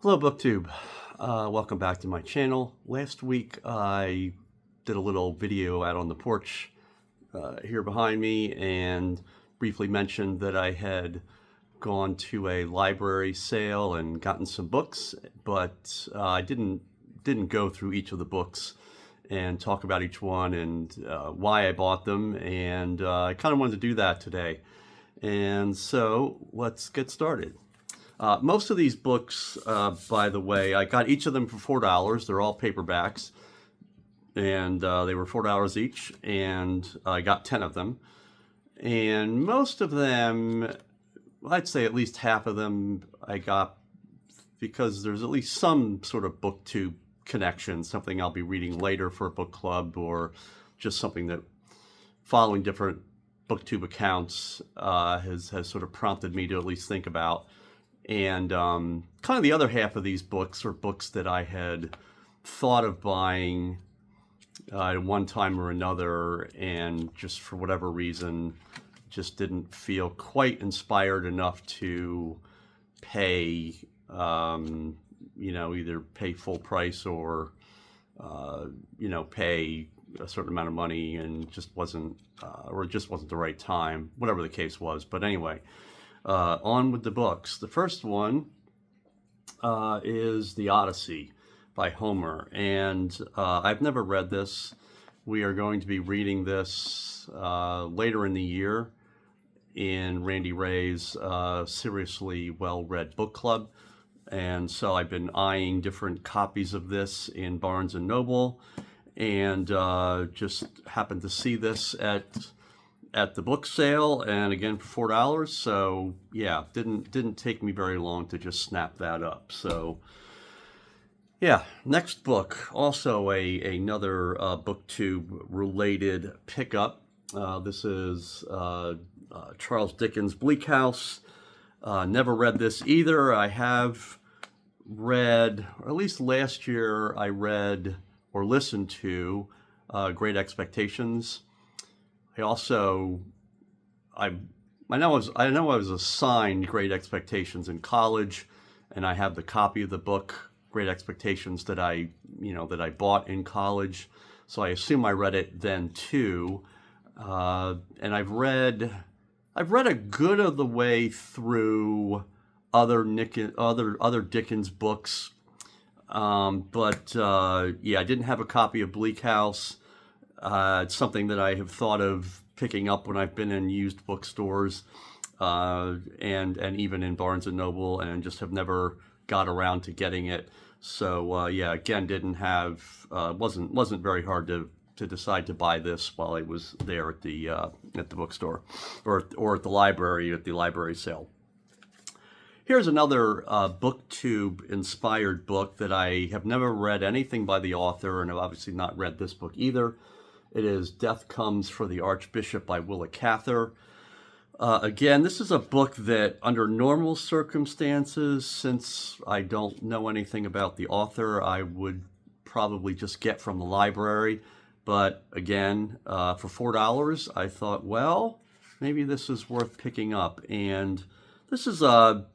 Hello, Booktube. Welcome back to my channel. Last week I did a little video out on the porch here behind me and briefly mentioned that I had gone to a library sale and gotten some books, but I didn't go through each of the books and talk about each one and why I bought them, and I kind of wanted to do that today. And so let's get started. Most of these books, by the way, I got each of them for $4. They're all paperbacks, and they were $4 each, and I got 10 of them. And most of them, I'd say at least half of them I got because there's at least some sort of Booktube connection, something I'll be reading later for a book club, or just something that following different Booktube accounts has sort of prompted me to at least think about. And kind of the other half of these books are books that I had thought of buying at one time or another, and just for whatever reason, just didn't feel quite inspired enough to pay, either pay full price or, pay a certain amount of money, and just wasn't, or it just wasn't the right time, whatever the case was. But anyway. On with the books. The first one is the Odyssey by Homer, and I've never read this. We are going to be reading this later in the year in Randy Ray's Seriously Well-Read Book Club, and so I've been eyeing different copies of this in Barnes & Noble, and just happened to see this at the book sale, and again for $4. So yeah, didn't take me very long to just snap that up. So yeah, next book, also another Booktube related pickup. This is Charles Dickens' Bleak House. Never read this either. I have read, or at least last year I read or listened to Great Expectations. I also, I know I was assigned Great Expectations in college, and I have the copy of the book Great Expectations that I bought in college, so I assume I read it then too. And I've read a good of the way through other Dickens books, but yeah, I didn't have a copy of Bleak House. It's something that I have thought of picking up when I've been in used bookstores, and even in Barnes & Noble, and just have never got around to getting it. So yeah, again, didn't have, wasn't very hard to decide to buy this while I was there at the bookstore, or at the library sale. Here's another Booktube inspired book that I have never read anything by the author, and I've obviously not read this book either. It is Death Comes for the Archbishop by Willa, Cather. Again, this is a book that under normal circumstances, since I don't know anything about the author, I would probably just get from the library. But again, for $4, I thought, well, maybe this is worth picking up. And this is a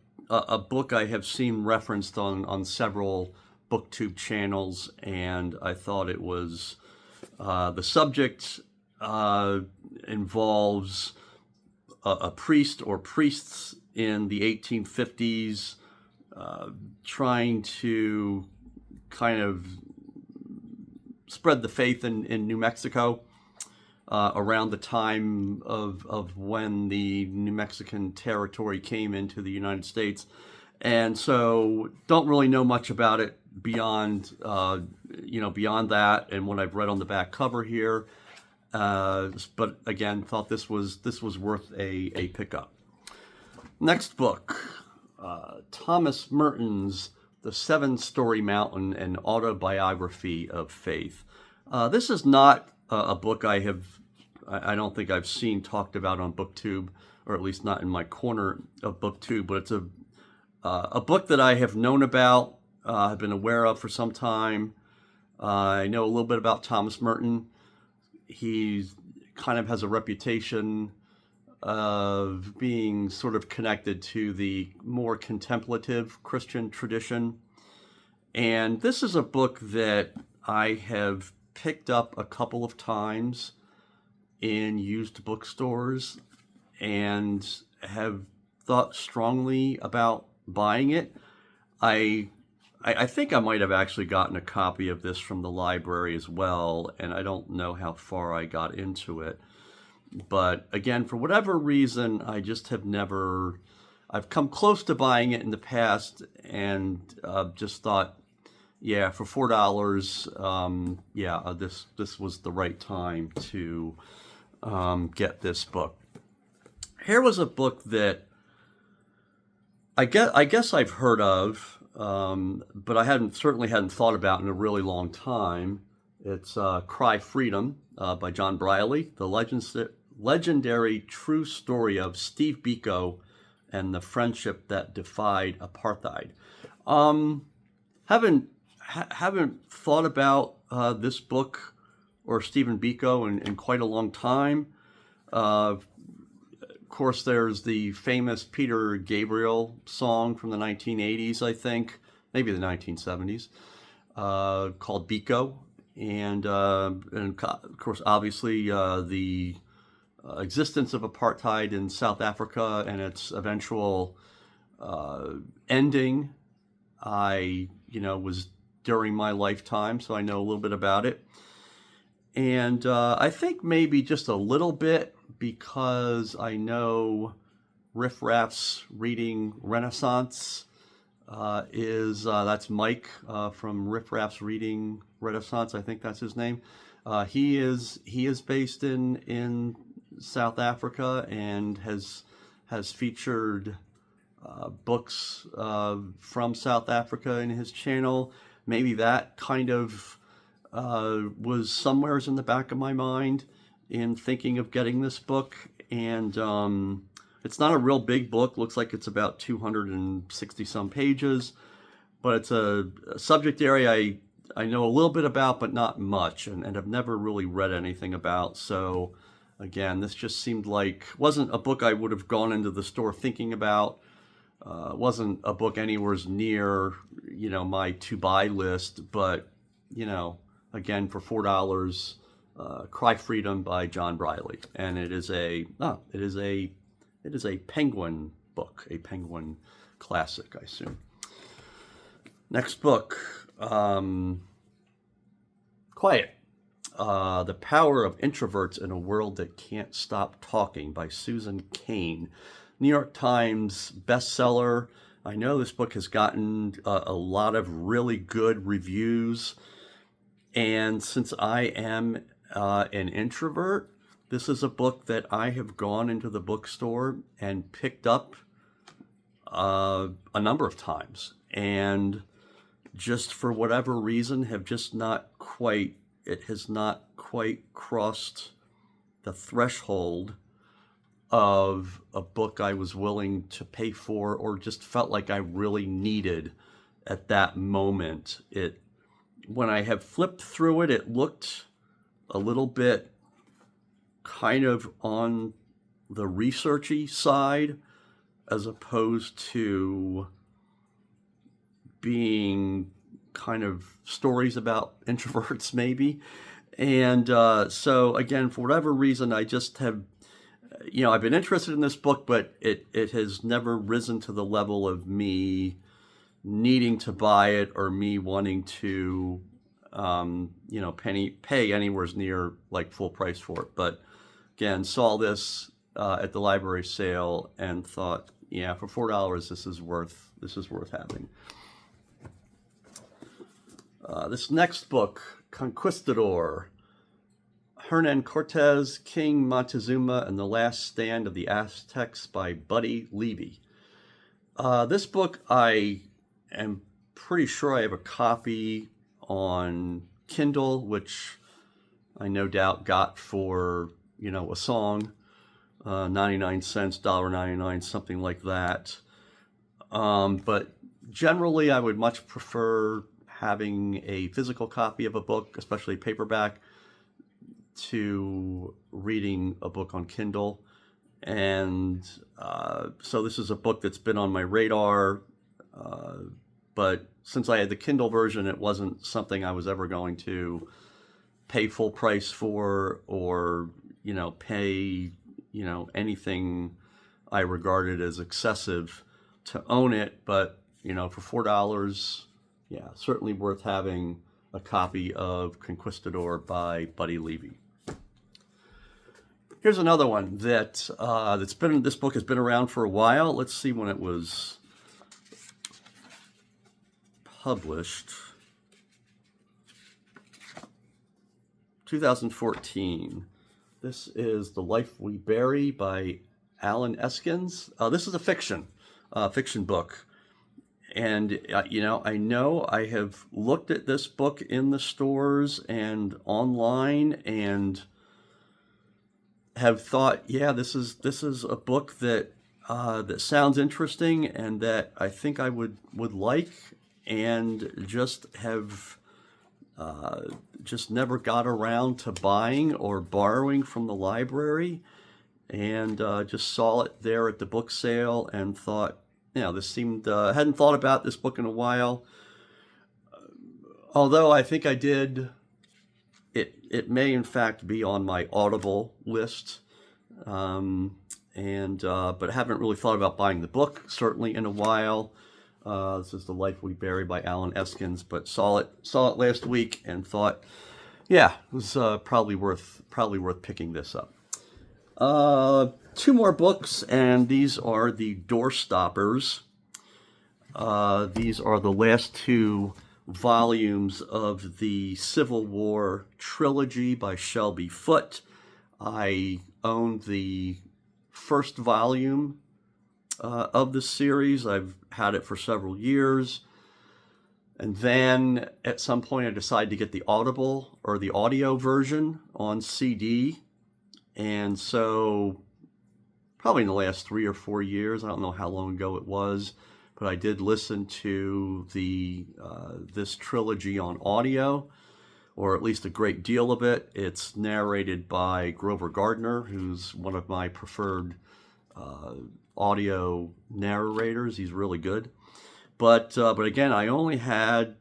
book I have seen referenced on several Booktube channels, and I thought it was, the subject involves a priest or priests in the 1850s trying to kind of spread the faith in New Mexico around the time of when the New Mexican territory came into the United States. And so don't really know much about it beyond that and what I've read on the back cover here. But again, thought this was worth a pickup. Next book, Thomas Merton's The Seven-Story Mountain, an Autobiography of Faith. This is not a book I don't think I've seen talked about on Booktube, or at least not in my corner of Booktube, but it's a book that I have known about, have been aware of for some time. I know a little bit about Thomas Merton. He kind of has a reputation of being sort of connected to the more contemplative Christian tradition. And this is a book that I have picked up a couple of times in used bookstores and have thought strongly about buying it. I think I might have actually gotten a copy of this from the library as well, and I don't know how far I got into it. But again, for whatever reason, I just have never... I've come close to buying it in the past and just thought, yeah, for $4, this was the right time to get this book. Here was a book that I guess I've heard of, but I certainly hadn't thought about in a really long time. It's Cry Freedom by John Briley, the legendary true story of Steve Biko and the friendship that defied apartheid. Haven't thought about this book or Stephen Biko in quite a long time. Of course, there's the famous Peter Gabriel song from the 1980s, I think, maybe the 1970s, called Biko. And of course, obviously, the existence of apartheid in South Africa and its eventual ending, was during my lifetime, so I know a little bit about it. And I think maybe just a little bit because I know Riff Raff's Reading Renaissance that's Mike from Riff Raff's Reading Renaissance. I think that's his name. He is based in South Africa and has featured books from South Africa in his channel. Maybe that kind of was somewheres in the back of my mind in thinking of getting this book. And it's not a real big book. Looks like it's about 260 some pages, but it's a subject area I know a little bit about, but not much, and have never really read anything about. So again, this just seemed like, wasn't a book I would have gone into the store thinking about. Wasn't a book anywhere near, my to-buy list, but, again, for $4, Cry Freedom by John Briley. And it is a Penguin book, a Penguin classic, I assume. Next book, Quiet. The Power of Introverts in a World That Can't Stop Talking by Susan Cain. New York Times bestseller. I know this book has gotten a lot of really good reviews. And since I am an introvert, this is a book that I have gone into the bookstore and picked up a number of times. And just for whatever reason it has not quite crossed the threshold of a book I was willing to pay for or just felt like I really needed at that moment. When I have flipped through it, it looked a little bit kind of on the researchy side as opposed to being kind of stories about introverts maybe. And so again, for whatever reason, I just have, I've been interested in this book, but it has never risen to the level of me needing to buy it or me wanting to, pay anywhere near like full price for it. But again, saw this at the library sale and thought, yeah, for $4, this is worth having. This next book, Conquistador, Hernan, Cortez, King Montezuma, and the Last Stand of the Aztecs by Buddy Levy. This book, I am pretty sure I have a copy on Kindle, which I no doubt got for, a song, 99 cents, $1.99, something like that. But generally, I would much prefer having a physical copy of a book, especially paperback, to reading a book on Kindle. And so this is a book that's been on my radar but since I had the Kindle version, it wasn't something I was ever going to pay full price for, or, pay, anything I regarded as excessive to own it. But, for $4, yeah, certainly worth having a copy of Conquistador by Buddy Levy. Here's another one this book has been around for a while. Let's see when it was published. 2014. This is The Life We Bury by Alan Eskens. This is a fiction book. And, I know I have looked at this book in the stores and online and have thought, yeah, this is a book that sounds interesting and that I think I would like, and just have just never got around to buying or borrowing from the library, and just saw it there at the book sale and thought, this seemed, hadn't thought about this book in a while. Although I think I did, it may in fact be on my Audible list, but haven't really thought about buying the book, certainly, in a while. This is The Life We Bury by Alan Eskens, but saw it last week and thought, yeah, it was probably worth picking this up. Two more books, and these are the Doorstoppers. These are the last two volumes of the Civil War trilogy by Shelby Foote. I owned the first volume of the series. I've had it for several years. And then at some point I decided to get the Audible or the audio version on CD. And so probably in the last 3 or 4 years, I don't know how long ago it was, but I did listen to this trilogy on audio, or at least a great deal of it. It's narrated by Grover Gardner, who's one of my preferred audio narrators. He's really good. But again, I only had,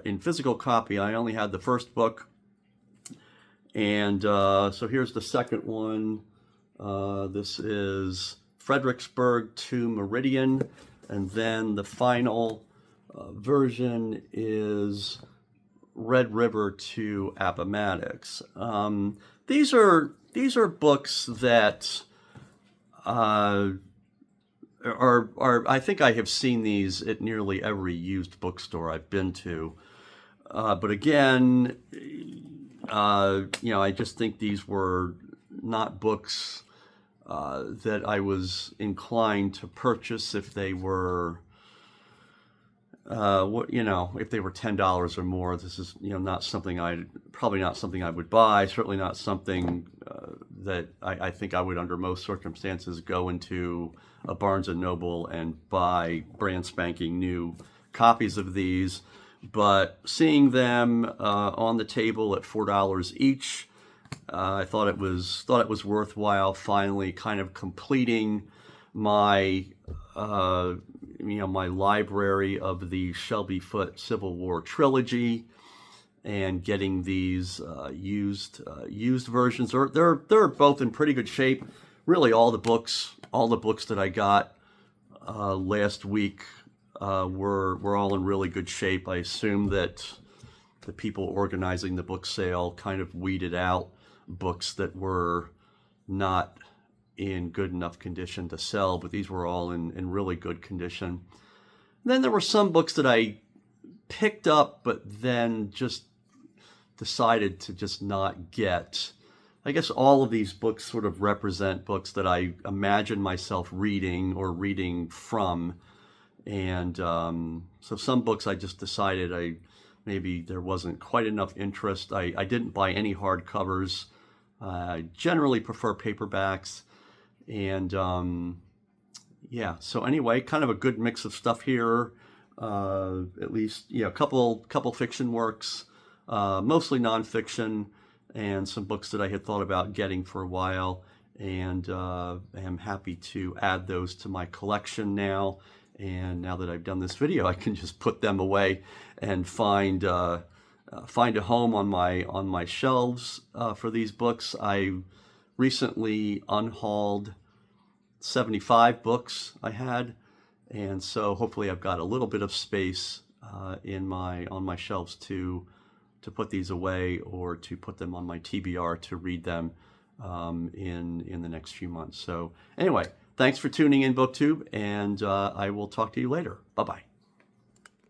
in physical copy, I only had the first book. And so here's the second one. This is Fredericksburg to Meridian. And then the final version is Red River to Appomattox. These are books that are I think I have seen these at nearly every used bookstore I've been to. But again, I just think these were not books that I was inclined to purchase if they were, if they were $10 or more. This is, not something probably not something I would buy. Certainly not something that I think I would, under most circumstances, go into a Barnes & Noble and buy brand spanking new copies of these. But seeing them on the table at $4 each, I thought it was worthwhile. Finally, kind of completing my my library of the Shelby Foote Civil War trilogy, and getting these used versions. They're both in pretty good shape. Really, all the books that I got last week were all in really good shape. I assume that the people organizing the book sale kind of weeded out books that were not in good enough condition to sell, but these were all in really good condition. Then there were some books that I picked up, but then just decided to just not get. I guess all of these books sort of represent books that I imagine myself reading or reading from. And so some books I just decided maybe there wasn't quite enough interest. I didn't buy any hardcovers. I generally prefer paperbacks. And so anyway, kind of a good mix of stuff here. At least, a couple fiction works, mostly nonfiction, and some books that I had thought about getting for a while. And am happy to add those to my collection now. And now that I've done this video, I can just put them away and find a home on my shelves for these books. I recently unhauled 75 books I had, and so hopefully I've got a little bit of space on my shelves to put these away, or to put them on my TBR to read them in the next few months. So anyway, thanks for tuning in, Booktube, and I will talk to you later. Bye-bye.